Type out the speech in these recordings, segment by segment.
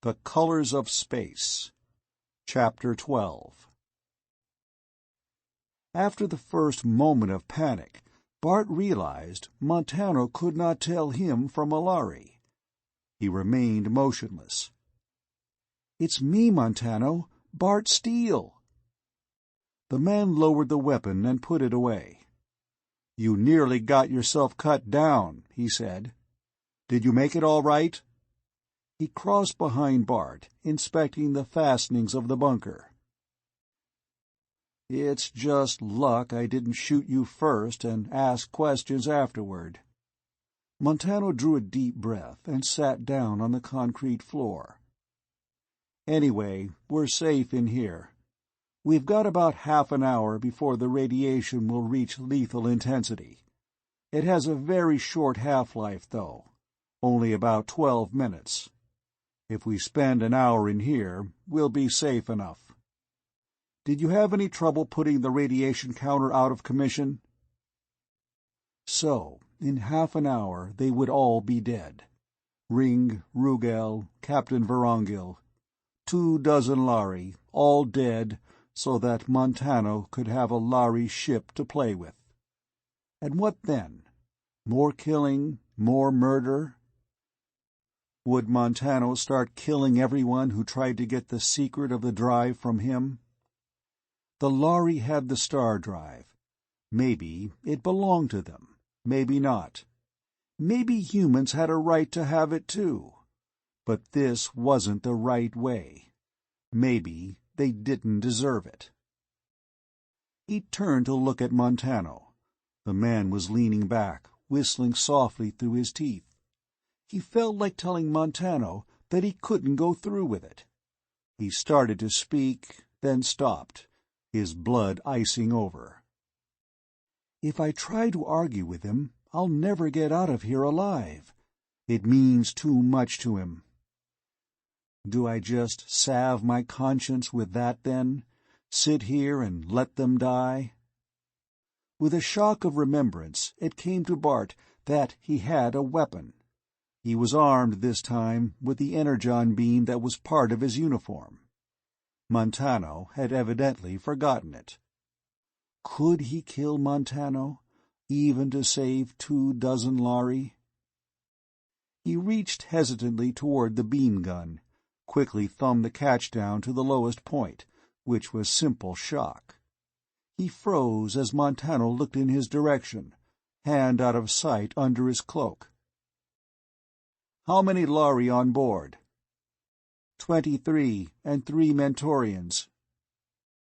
The Colors of Space. Chapter 12. After the first moment of panic, Bart realized Montano could not tell him from a Lhari. He remained motionless. "It's me, Montano. Bart Steele." The man lowered the weapon and put it away. "You nearly got yourself cut down," he said. "Did you make it all right?" He crossed behind Bart, inspecting the fastenings of the bunker. "It's just luck I didn't shoot you first and ask questions afterward." Montano drew a deep breath and sat down on the concrete floor. "Anyway, we're safe in here. We've got about half an hour before the radiation will reach lethal intensity. It has a very short half-life, though, only about 12 minutes. If we spend an hour in here, we'll be safe enough. Did you have any trouble putting the radiation counter out of commission?" So, in half an hour they would all be dead. Ring, Rugal, Captain Vorongil. 24 Lhari, all dead, so that Montano could have a Lhari ship to play with. And what then? More killing, more murder? Would Montano start killing everyone who tried to get the secret of the drive from him? The Lhari had the star drive. Maybe it belonged to them, maybe not. Maybe humans had a right to have it too. But this wasn't the right way. Maybe they didn't deserve it. He turned to look at Montano. The man was leaning back, whistling softly through his teeth. He felt like telling Montano that he couldn't go through with it. He started to speak, then stopped, his blood icing over. "If I try to argue with him, I'll never get out of here alive. It means too much to him." Do I just salve my conscience with that, then? Sit here and let them die? With a shock of remembrance, it came to Bart that he had a weapon. He was armed this time with the energon beam that was part of his uniform. Montano had evidently forgotten it. Could he kill Montano, even to save 24 Lhari? He reached hesitantly toward the beam gun, quickly thumbed the catch down to the lowest point, which was simple shock. He froze as Montano looked in his direction, hand out of sight under his cloak. "How many Lhari on board?" 23, and 3 Mentorians.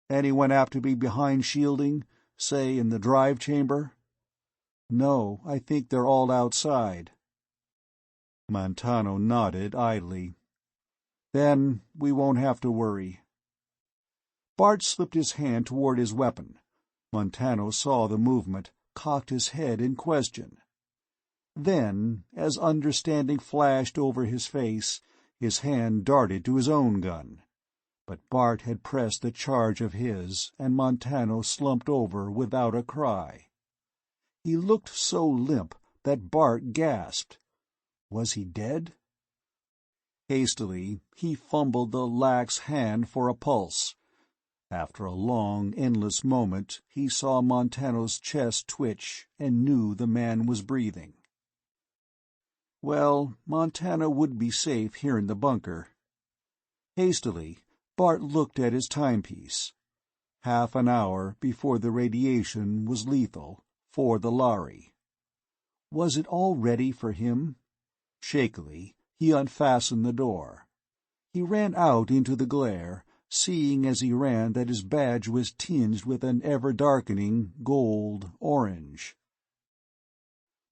"Anyone apt to be behind shielding, say in the drive chamber?" "No, I think they're all outside." Montano nodded idly. "Then we won't have to worry." Bart slipped his hand toward his weapon. Montano saw the movement, cocked his head in question. Then, as understanding flashed over his face, his hand darted to his own gun. But Bart had pressed the charge of his, and Montano slumped over without a cry. He looked so limp that Bart gasped. Was he dead? Hastily, he fumbled the lax hand for a pulse. After a long, endless moment, he saw Montano's chest twitch and knew the man was breathing. Well, Montano would be safe here in the bunker. Hastily, Bart looked at his timepiece. Half an hour before the radiation was lethal for the Lhari. Was it all ready for him? Shakily, he unfastened the door. He ran out into the glare, seeing as he ran that his badge was tinged with an ever-darkening gold-orange.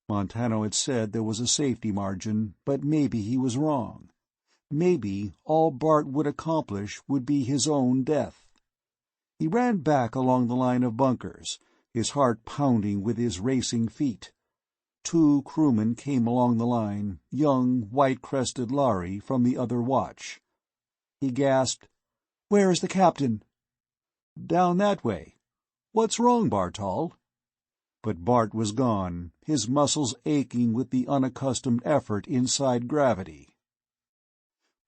Montano had said there was a safety margin, but maybe he was wrong. Maybe all Bart would accomplish would be his own death. He ran back along the line of bunkers, his heart pounding with his racing feet. 2 crewmen came along the line, young, white-crested Lhari from the other watch. He gasped, "Where is the captain?" "Down that way. What's wrong, Bart Hall?" But Bart was gone, his muscles aching with the unaccustomed effort inside gravity.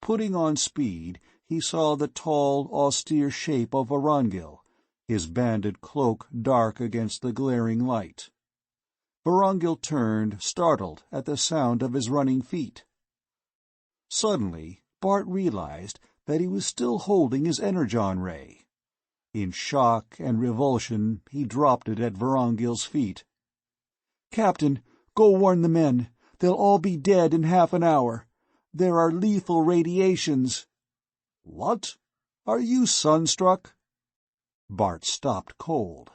Putting on speed, he saw the tall, austere shape of Vorongil, his banded cloak dark against the glaring light. Vorongil turned, startled at the sound of his running feet. Suddenly, Bart realized that he was still holding his energon ray. In shock and revulsion, he dropped it at Vorongil's feet. "Captain, go warn the men. They'll all be dead in half an hour. There are lethal radiations." "What? Are you sunstruck?" Bart stopped cold.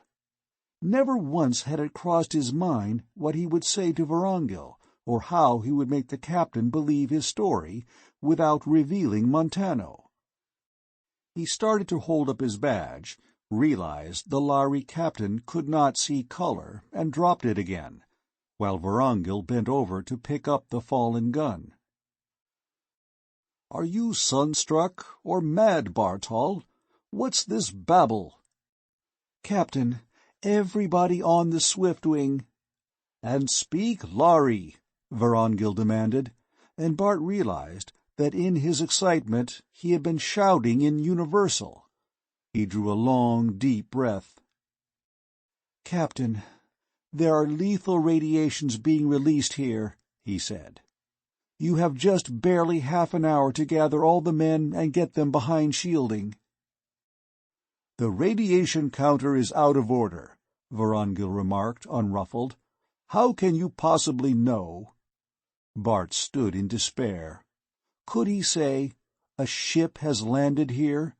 Never once had it crossed his mind what he would say to Vorongil, or how he would make the captain believe his story without revealing Montano. He started to hold up his badge, realized the Lhari captain could not see color, and dropped it again, while Vorongil bent over to pick up the fallen gun. "Are you sunstruck or mad, Bart Hall? What's this babble?" "Captain, everybody on the Swiftwing—" "And speak Lhari," Vorongil demanded, and Bart realized that in his excitement he had been shouting in Universal. He drew a long, deep breath. "Captain, there are lethal radiations being released here," he said. "You have just barely half an hour to gather all the men and get them behind shielding." "The radiation counter is out of order," Vorongil remarked, unruffled. "How can you possibly know?" Bart stood in despair. Could he say, "A ship has landed here"?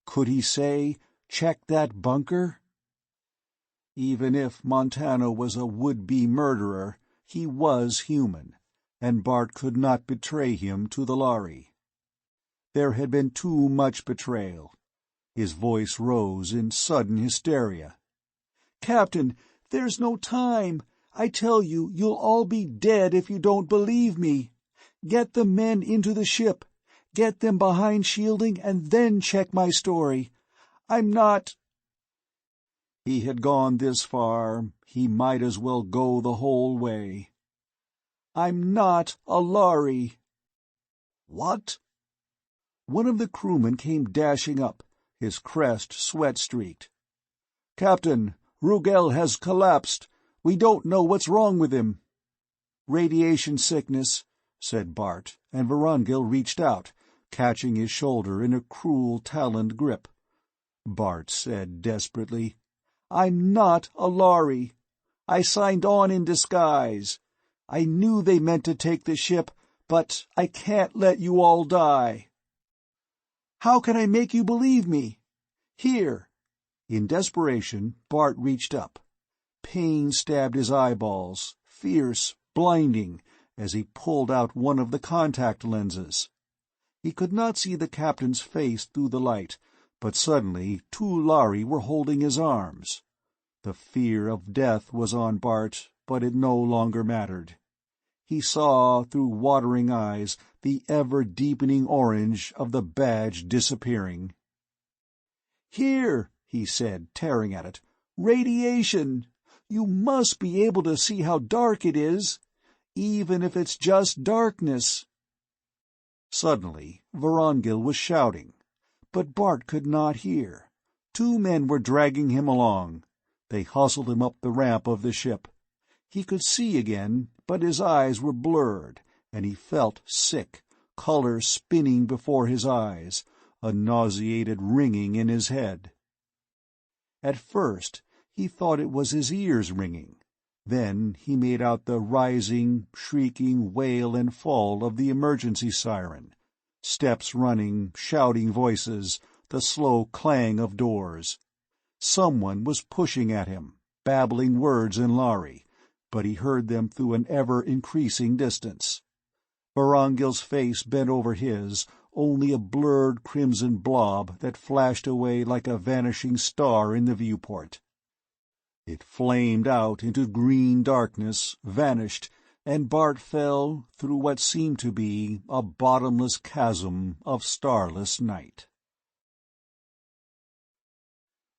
Could he say, "Check that bunker"? Even if Montano was a would-be murderer, he was human, and Bart could not betray him to the Lhari. There had been too much betrayal. His voice rose in sudden hysteria. "Captain, there's no time. I tell you, you'll all be dead if you don't believe me. Get the men into the ship. Get them behind shielding and then check my story. I'm not—" He had gone this far, he might as well go the whole way. "I'm not a Lhari." "What?" One of the crewmen came dashing up, his crest sweat-streaked. "Captain, Rugel has collapsed. We don't know what's wrong with him." "Radiation sickness," said Bart, and Vorongil reached out, catching his shoulder in a cruel, taloned grip. Bart said desperately, "I'm not a Lhari. I signed on in disguise. I knew they meant to take the ship, but I can't let you all die." "How can I make you believe me? Here." In desperation, Bart reached up. Pain stabbed his eyeballs, fierce, blinding, as he pulled out one of the contact lenses. He could not see the captain's face through the light, but suddenly 2 Lhari were holding his arms. The fear of death was on Bart, but it no longer mattered. He saw, through watering eyes, the ever-deepening orange of the badge disappearing. "Here," he said, tearing at it. "Radiation! You must be able to see how dark it is, even if it's just darkness." Suddenly, Vorongil was shouting, but Bart could not hear. 2 men were dragging him along. They hustled him up the ramp of the ship. He could see again, but his eyes were blurred, and he felt sick, color spinning before his eyes, a nauseated ringing in his head. At first, he thought it was his ears ringing. Then he made out the rising, shrieking wail and fall of the emergency siren, steps running, shouting voices, the slow clang of doors. Someone was pushing at him, babbling words in Lhari, but he heard them through an ever-increasing distance. Vorongil's face bent over his, only a blurred crimson blob that flashed away like a vanishing star in the viewport. It flamed out into green darkness, vanished, and Bart fell through what seemed to be a bottomless chasm of starless night.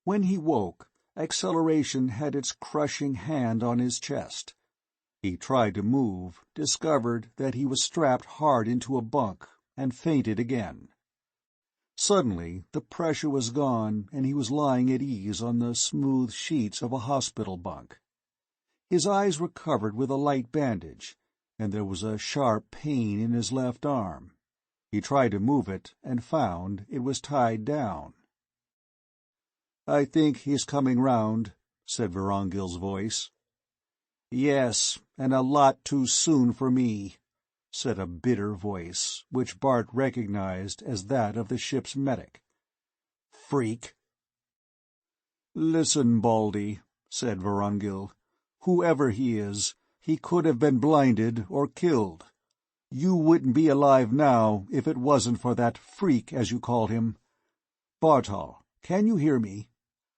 When he woke, acceleration had its crushing hand on his chest. He tried to move, discovered that he was strapped hard into a bunk, and fainted again. Suddenly the pressure was gone, and he was lying at ease on the smooth sheets of a hospital bunk. His eyes were covered with a light bandage, and there was a sharp pain in his left arm. He tried to move it, and found it was tied down. "I think he's coming round," said Vorongil's voice. "Yes, and a lot too soon for me," said a bitter voice, which Bart recognized as that of the ship's medic. "Freak." "Listen, Baldy," said Vorongil. "Whoever he is, he could have been blinded or killed. You wouldn't be alive now if it wasn't for that freak, as you call him. Bart Hall, can you hear me?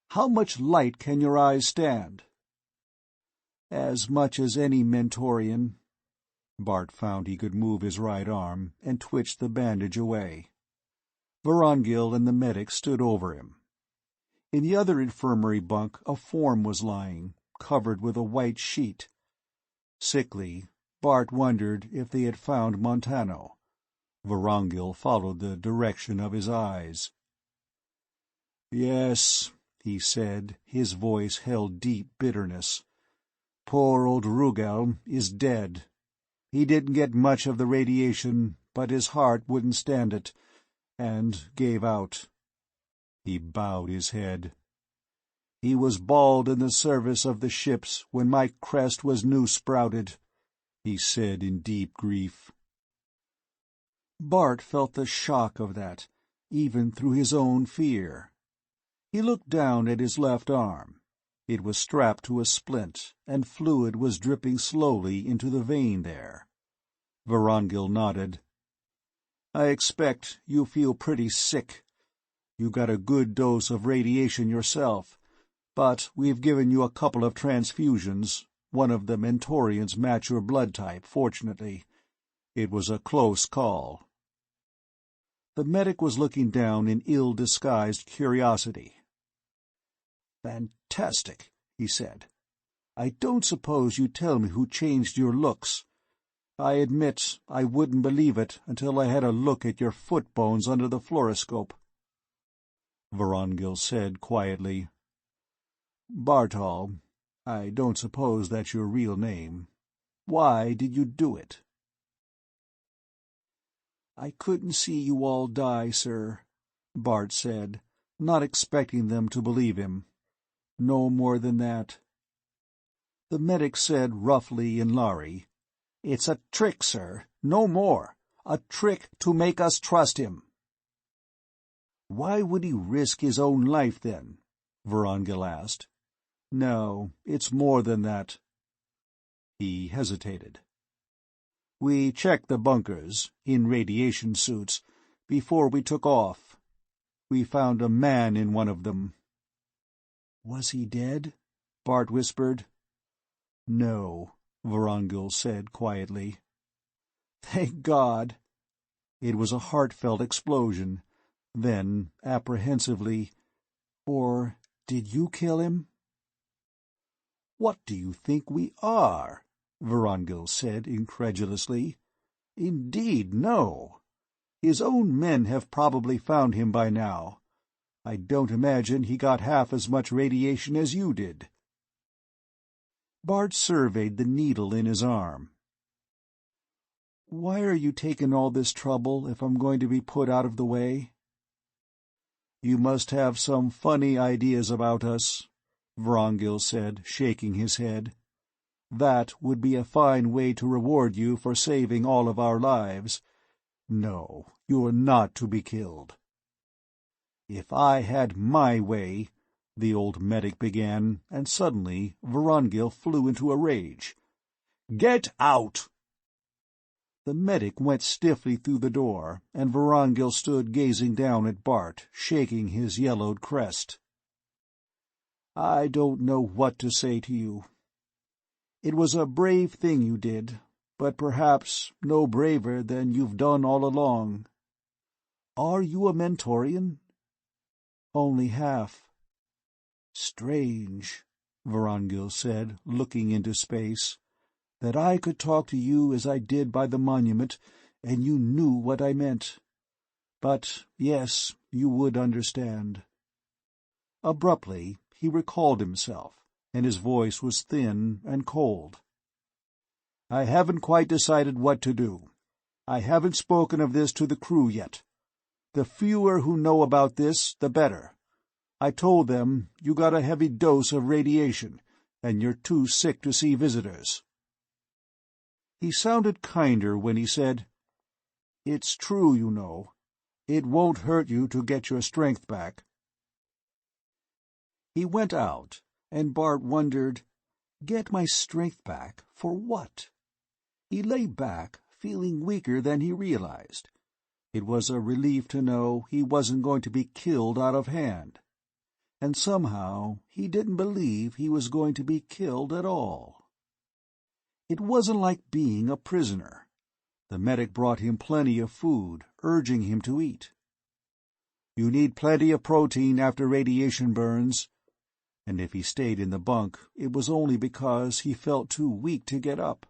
How much light can your eyes stand?" "As much as any Mentorian." Bart found he could move his right arm, and twitched the bandage away. Vorongil and the medic stood over him. In the other infirmary bunk a form was lying, covered with a white sheet. Sickly, Bart wondered if they had found Montano. Vorongil followed the direction of his eyes. "Yes," he said, his voice held deep bitterness. "Poor old Rugel is dead. He didn't get much of the radiation, but his heart wouldn't stand it, and gave out." He bowed his head. "He was bald in the service of the ships when my crest was new-sprouted," he said in deep grief. Bart felt the shock of that, even through his own fear. He looked down at his left arm. It was strapped to a splint, and fluid was dripping slowly into the vein there. Vorongil nodded. "I expect you feel pretty sick. You got a good dose of radiation yourself, but we've given you a couple of transfusions. One of the Mentorians match your blood type, fortunately. It was a close call." The medic was looking down in ill-disguised curiosity. "Fantastic," he said. "I don't suppose you'd tell me who changed your looks. I admit I wouldn't believe it until I had a look at your foot bones under the fluoroscope." Vorongil said quietly, "Bart Hall, I don't suppose that's your real name. Why did you do it?" "I couldn't see you all die, sir," Bart said, not expecting them to believe him. "No more than that." The medic said roughly in Lhari, "It's a trick, sir, no more. A trick to make us trust him." "Why would he risk his own life, then?" Vorongil asked. "No, it's more than that." He hesitated. "We checked the bunkers, in radiation suits, before we took off. We found a man in one of them." "Was he dead?" Bart whispered. "No," Vorongil said quietly. "Thank God!" It was a heartfelt explosion. Then, apprehensively, "Or did you kill him?" "What do you think we are?" Vorongil said incredulously. "Indeed, no. His own men have probably found him by now. I don't imagine he got half as much radiation as you did." Bart surveyed the needle in his arm. "Why are you taking all this trouble if I'm going to be put out of the way?" "You must have some funny ideas about us," Vorongil said, shaking his head. "That would be a fine way to reward you for saving all of our lives. No, you are not to be killed." "If I had my way—" the old medic began, and suddenly Vorongil flew into a rage. "Get out!" The medic went stiffly through the door, and Vorongil stood gazing down at Bart, shaking his yellowed crest. "I don't know what to say to you. It was a brave thing you did, but perhaps no braver than you've done all along. Are you a Mentorian?" "Only half." "Strange," Vorongil said, looking into space, "that I could talk to you as I did by the monument, and you knew what I meant. But, yes, you would understand." Abruptly, he recalled himself, and his voice was thin and cold. "I haven't quite decided what to do. I haven't spoken of this to the crew yet. The fewer who know about this, the better. I told them you got a heavy dose of radiation, and you're too sick to see visitors." He sounded kinder when he said, "It's true, you know. It won't hurt you to get your strength back." He went out, and Bart wondered, get my strength back for what? He lay back, feeling weaker than he realized. It was a relief to know he wasn't going to be killed out of hand. And somehow he didn't believe he was going to be killed at all. It wasn't like being a prisoner. The medic brought him plenty of food, urging him to eat. "You need plenty of protein after radiation burns." And if he stayed in the bunk, it was only because he felt too weak to get up.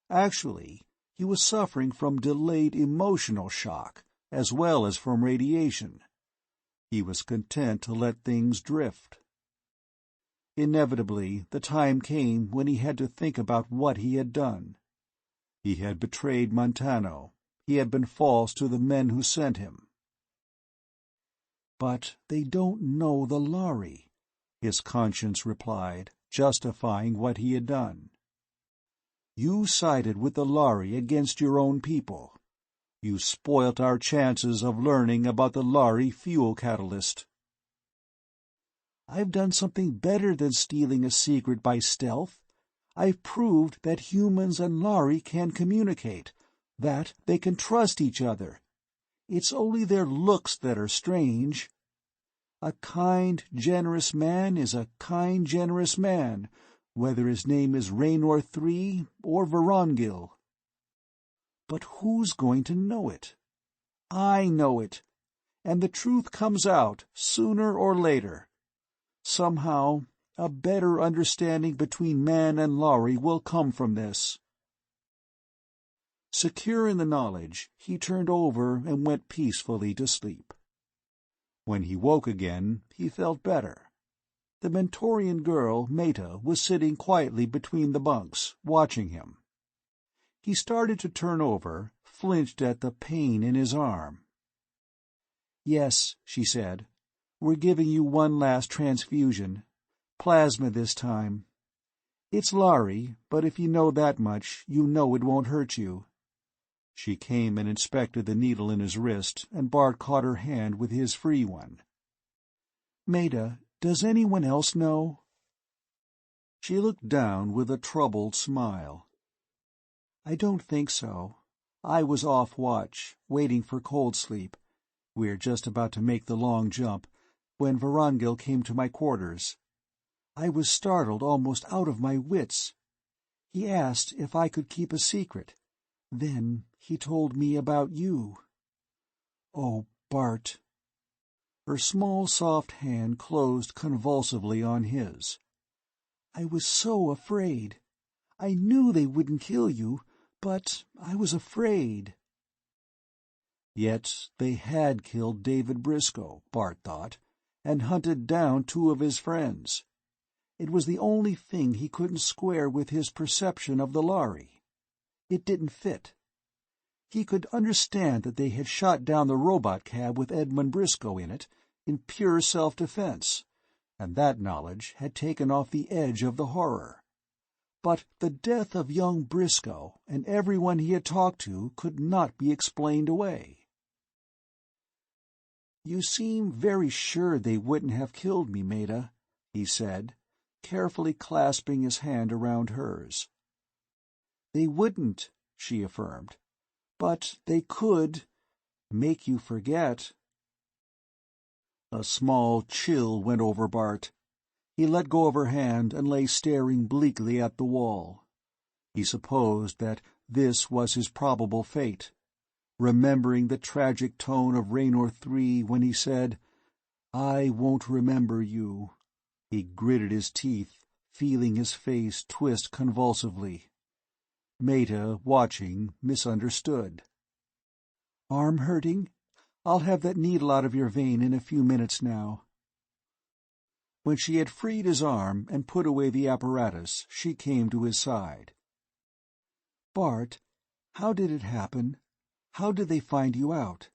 Actually, he was suffering from delayed emotional shock, as well as from radiation. He was content to let things drift. Inevitably, the time came when he had to think about what he had done. He had betrayed Montano. He had been false to the men who sent him. "But they don't know the Lhari," his conscience replied, justifying what he had done. "You sided with the Lhari against your own people. You spoilt our chances of learning about the Lhari fuel catalyst." "I've done something better than stealing a secret by stealth. I've proved that humans and Lhari can communicate, that they can trust each other. It's only their looks that are strange. A kind, generous man is a kind, generous man, whether his name is Raynor III or Vorongil. But who's going to know it? I know it, and the truth comes out, sooner or later. Somehow, a better understanding between man and Lhari will come from this." Secure in the knowledge, he turned over and went peacefully to sleep. When he woke again, he felt better. The Mentorian girl, Maeda, was sitting quietly between the bunks, watching him. He started to turn over, flinched at the pain in his arm. "Yes," she said. "We're giving you one last transfusion. Plasma this time. It's Lhari, but if you know that much, you know it won't hurt you." She came and inspected the needle in his wrist, and Bart caught her hand with his free one. "Maeda, does anyone else know?" She looked down with a troubled smile. "I don't think so. I was off watch, waiting for cold sleep. We're just about to make the long jump, when Vorongil came to my quarters. I was startled almost out of my wits. He asked if I could keep a secret. Then he told me about you. Oh, Bart." Her small, soft hand closed convulsively on his. "I was so afraid. I knew they wouldn't kill you, but I was afraid." Yet they had killed David Briscoe, Bart thought, and hunted down 2 of his friends. It was the only thing he couldn't square with his perception of the Lhari. It didn't fit. He could understand that they had shot down the robot cab with Edmund Briscoe in it, in pure self-defense, and that knowledge had taken off the edge of the horror. But the death of young Briscoe and everyone he had talked to could not be explained away. "You seem very sure they wouldn't have killed me, Maeda," he said, carefully clasping his hand around hers. "They wouldn't," she affirmed. "But they could make you forget." A small chill went over Bart. He let go of her hand and lay staring bleakly at the wall. He supposed that this was his probable fate, remembering the tragic tone of Raynor III when he said, "I won't remember you." He gritted his teeth, feeling his face twist convulsively. Maeda, watching, misunderstood. Arm hurting? I'll have that needle out of your vein in a few minutes now." When she had freed his arm and put away the apparatus, she came to his side. "Bart, how did it happen? How did they find you out?"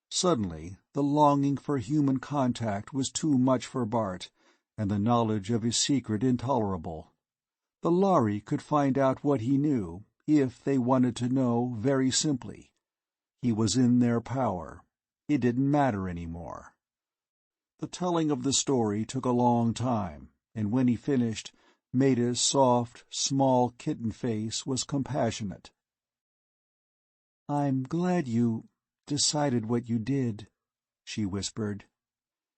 Suddenly, the longing for human contact was too much for Bart, and the knowledge of his secret intolerable. The Lhari could find out what he knew, if they wanted to know, very simply. He was in their power. It didn't matter any more. The telling of the story took a long time, and when he finished, Maeda's soft, small kitten face was compassionate. "I'm glad you decided what you did," she whispered.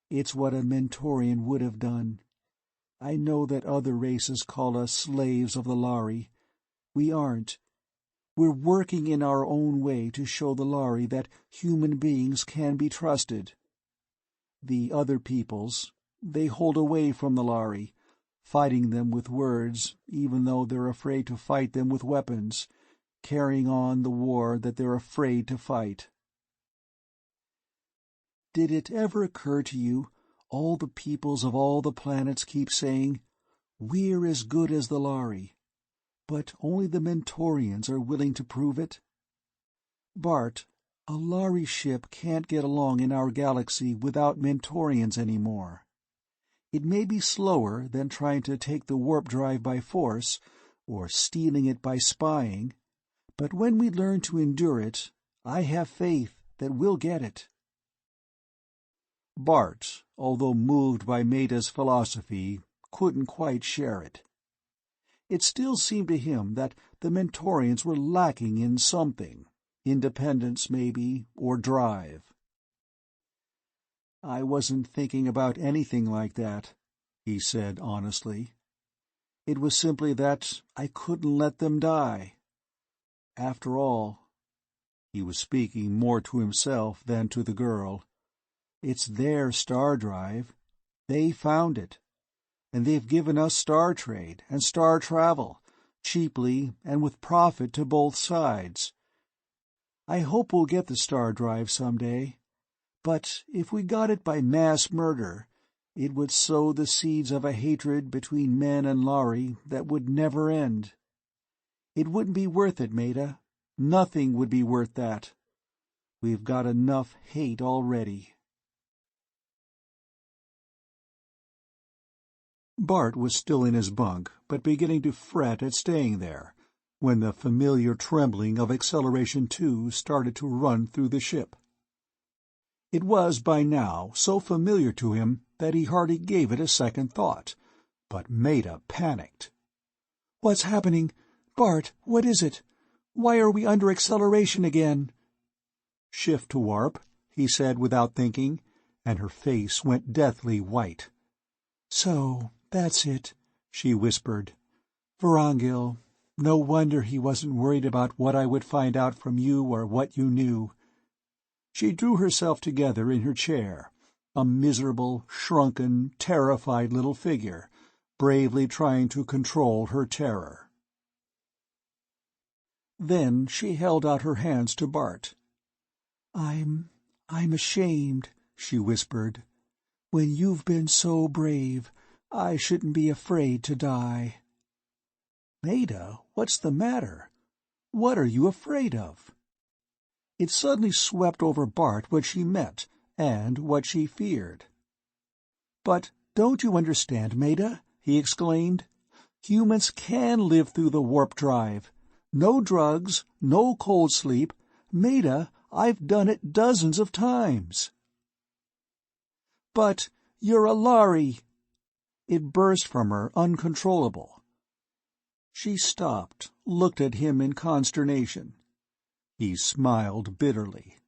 "It's what a Mentorian would have done. I know that other races call us slaves of the Lhari. We aren't. We're working in our own way to show the Lhari that human beings can be trusted. The other peoples, they hold away from the Lhari, fighting them with words even though they're afraid to fight them with weapons, carrying on the war that they're afraid to fight." "Did it ever occur to you, all the peoples of all the planets keep saying, 'We're as good as the Lhari,' but only the Mentorians are willing to prove it? Bart, a Lhari ship can't get along in our galaxy without Mentorians anymore. It may be slower than trying to take the warp drive by force, or stealing it by spying, but when we learn to endure it, I have faith that we'll get it." Bart, although moved by Maeda's philosophy, couldn't quite share it. It still seemed to him that the Mentorians were lacking in something, independence maybe, or drive. "I wasn't thinking about anything like that," he said honestly. "It was simply that I couldn't let them die. After all," he was speaking more to himself than to the girl, "it's their star drive. They found it. And they've given us star trade and star travel, cheaply and with profit to both sides. I hope we'll get the star drive someday. But if we got it by mass murder, it would sow the seeds of a hatred between men and Lhari that would never end. It wouldn't be worth it, Maeda. Nothing would be worth that. We've got enough hate already." Bart was still in his bunk, but beginning to fret at staying there, when the familiar trembling of Acceleration 2 started to run through the ship. It was by now so familiar to him that he hardly gave it a second thought, but Maeda panicked. "What's happening? Bart, what is it? Why are we under acceleration again?" "Shift to warp," he said without thinking, and her face went deathly white. "So, that's it," she whispered. "Vorongil, no wonder he wasn't worried about what I would find out from you or what you knew." She drew herself together in her chair, a miserable, shrunken, terrified little figure, bravely trying to control her terror. Then she held out her hands to Bart. I'm ashamed," she whispered. "When you've been so brave, I shouldn't be afraid to die." "Maeda, what's the matter? What are you afraid of?" It suddenly swept over Bart what she meant, and what she feared. "But don't you understand, Maeda?" he exclaimed. "Humans can live through the warp drive. No drugs, no cold sleep. Maeda, I've done it dozens of times." "But you're a Lhari!" It burst from her, uncontrollable. She stopped, looked at him in consternation. He smiled bitterly.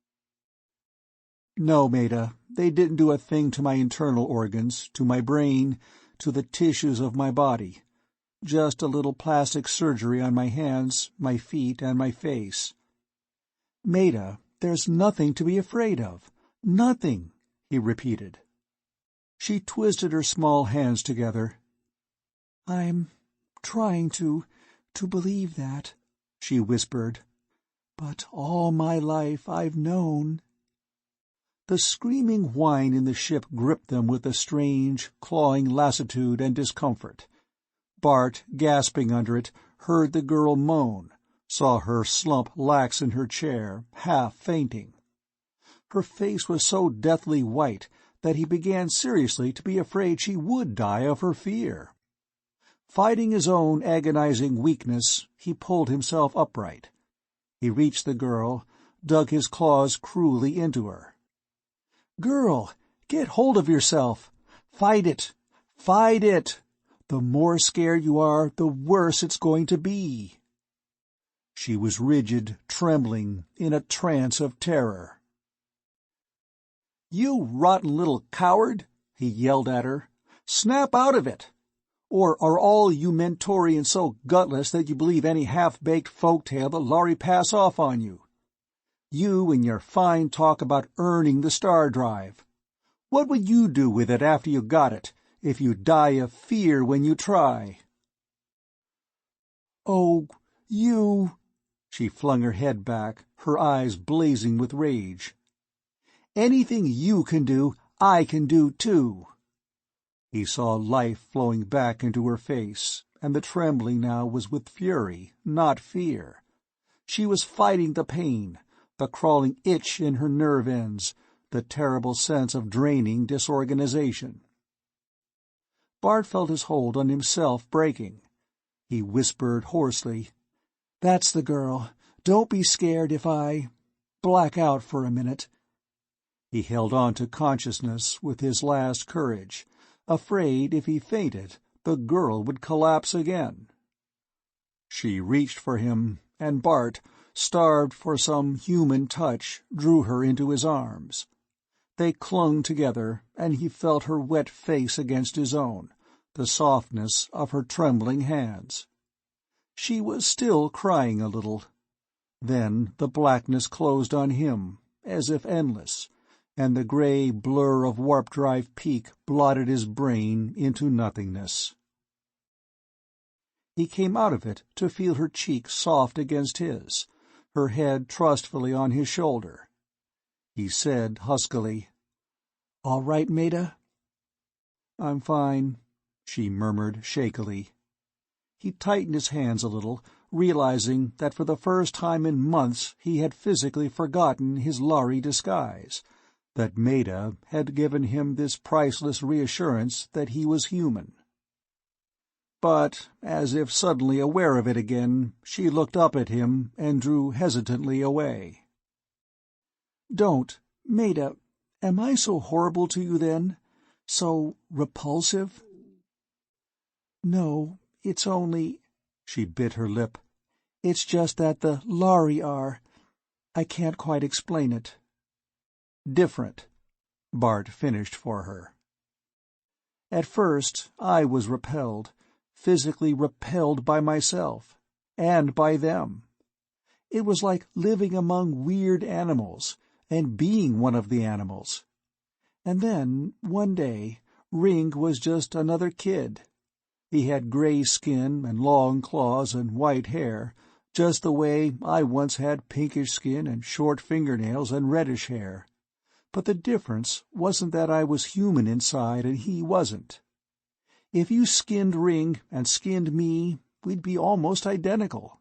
"No, Maeda, they didn't do a thing to my internal organs, to my brain, to the tissues of my body. Just a little plastic surgery on my hands, my feet, and my face." "Maeda, there's nothing to be afraid of. Nothing," he repeated. She twisted her small hands together. "I'm trying to believe that," she whispered. but all my life I've known." The screaming whine in the ship gripped them with a strange, clawing lassitude and discomfort. Bart, gasping under it, heard the girl moan, saw her slump lax in her chair, half fainting. Her face was so deathly white that he began seriously to be afraid she would die of her fear. Fighting his own agonizing weakness, he pulled himself upright. He reached the girl, dug his claws cruelly into her. "Girl, get hold of yourself! Fight it! Fight it! The more scared you are, the worse it's going to be." She was rigid, trembling, in a trance of terror. "You rotten little coward!" he yelled at her. "Snap out of it! Or are all you Mentorians so gutless that you believe any half-baked folk-tale the Lhari pass off on you? You and your fine talk about earning the star drive. What would you do with it after you got it, if you die of fear when you try?" "Oh, you—" She flung her head back, her eyes blazing with rage. "Anything you can do, I can do too." He saw life flowing back into her face, and the trembling now was with fury, not fear. She was fighting the pain, the crawling itch in her nerve ends, the terrible sense of draining disorganization. Bart felt his hold on himself breaking. He whispered hoarsely, "That's the girl. Don't be scared if I black out for a minute." He held on to consciousness with his last courage, afraid if he fainted, the girl would collapse again. She reached for him, and Bart, starved for some human touch, drew her into his arms. They clung together, and he felt her wet face against his own, the softness of her trembling hands. She was still crying a little. Then the blackness closed on him, as if endless, and the grey blur of warp-drive peak blotted his brain into nothingness. He came out of it to feel her cheek soft against his, her head trustfully on his shoulder. He said huskily, "All right, Maeda?" "I'm fine," she murmured shakily. He tightened his hands a little, realizing that for the first time in months he had physically forgotten his Lhari disguise, that Maeda had given him this priceless reassurance that he was human. But, as if suddenly aware of it again, she looked up at him and drew hesitantly away. "Don't, Maeda. Am I so horrible to you then? So repulsive?" "No, it's only—" She bit her lip. "It's just that the Lhari are— I can't quite explain it." "Different," Bart finished for her. "At first I was repelled, physically repelled by myself, and by them. It was like living among weird animals, and being one of the animals. And then, one day, Ring was just another kid. He had gray skin and long claws and white hair, just the way I once had pinkish skin and short fingernails and reddish hair. But the difference wasn't that I was human inside and he wasn't. If you skinned Ring and skinned me, we'd be almost identical.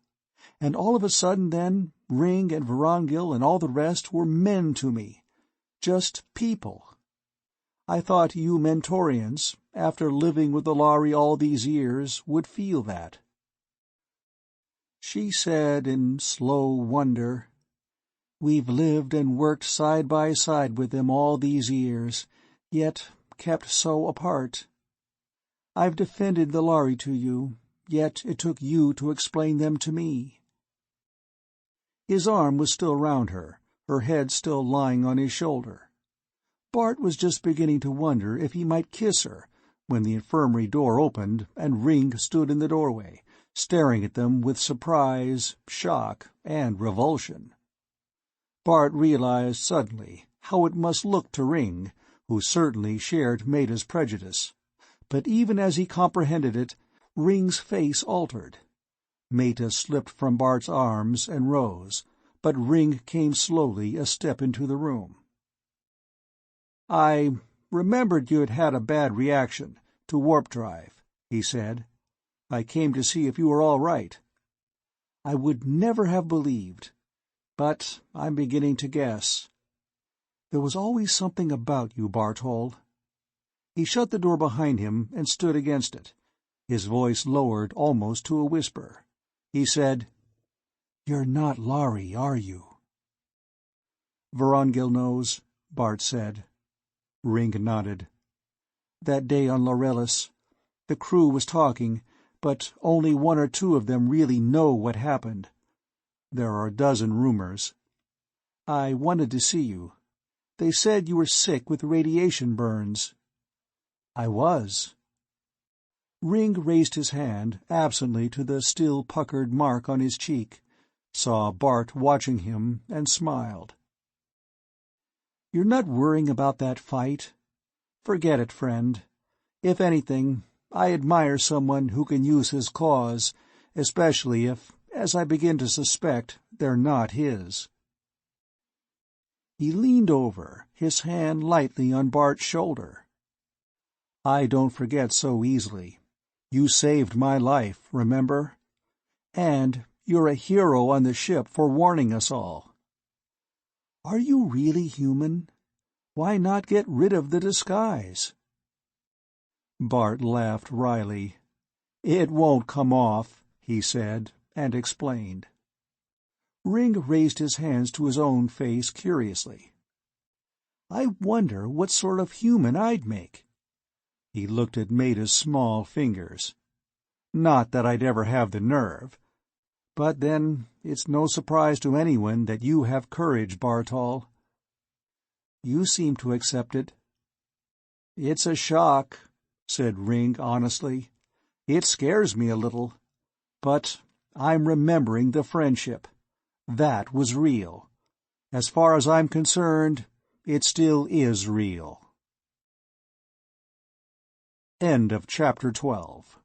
And all of a sudden then, Ring and Vorongil and all the rest were men to me. Just people. I thought you Mentorians, after living with the Lhari all these years, would feel that." She said in slow wonder, "We've lived and worked side by side with them all these years, yet kept so apart. I've defended the Lhari to you, yet it took you to explain them to me." His arm was still round her, her head still lying on his shoulder. Bart was just beginning to wonder if he might kiss her, when the infirmary door opened and Ring stood in the doorway, staring at them with surprise, shock, and revulsion. Bart realized suddenly how it must look to Ring, who certainly shared Maeda's prejudice. But even as he comprehended it, Ring's face altered. Maeda slipped from Bart's arms and rose, but Ring came slowly a step into the room. "I remembered you had had a bad reaction to warp drive," he said. "I came to see if you were all right. I would never have believed, but I'm beginning to guess. There was always something about you, Bart Hall." He shut the door behind him and stood against it, his voice lowered almost to a whisper. He said, "You're not Lhari, are you?" "Vorongil knows," Bart said. Ring nodded. "That day on Lorelis, the crew was talking, but only one or two of them really know what happened. There are a dozen rumors. I wanted to see you. They said you were sick with radiation burns." "I was." Ring raised his hand absently to the still puckered mark on his cheek, saw Bart watching him, and smiled. "You're not worrying about that fight? Forget it, friend. If anything, I admire someone who can use his claws, especially if, as I begin to suspect, they're not his." He leaned over, his hand lightly on Bart's shoulder. "I don't forget so easily. You saved my life, remember? And you're a hero on the ship for warning us all. Are you really human? Why not get rid of the disguise?" Bart laughed wryly. "It won't come off," he said, and explained. Ring raised his hands to his own face curiously. "I wonder what sort of human I'd make." He looked at Maeda's small fingers. "Not that I'd ever have the nerve. But then it's no surprise to anyone that you have courage, Bart Hall." "You seem to accept it." "It's a shock," said Ring honestly. "It scares me a little. But I'm remembering the friendship. That was real. As far as I'm concerned, it still is real." End of Chapter 12.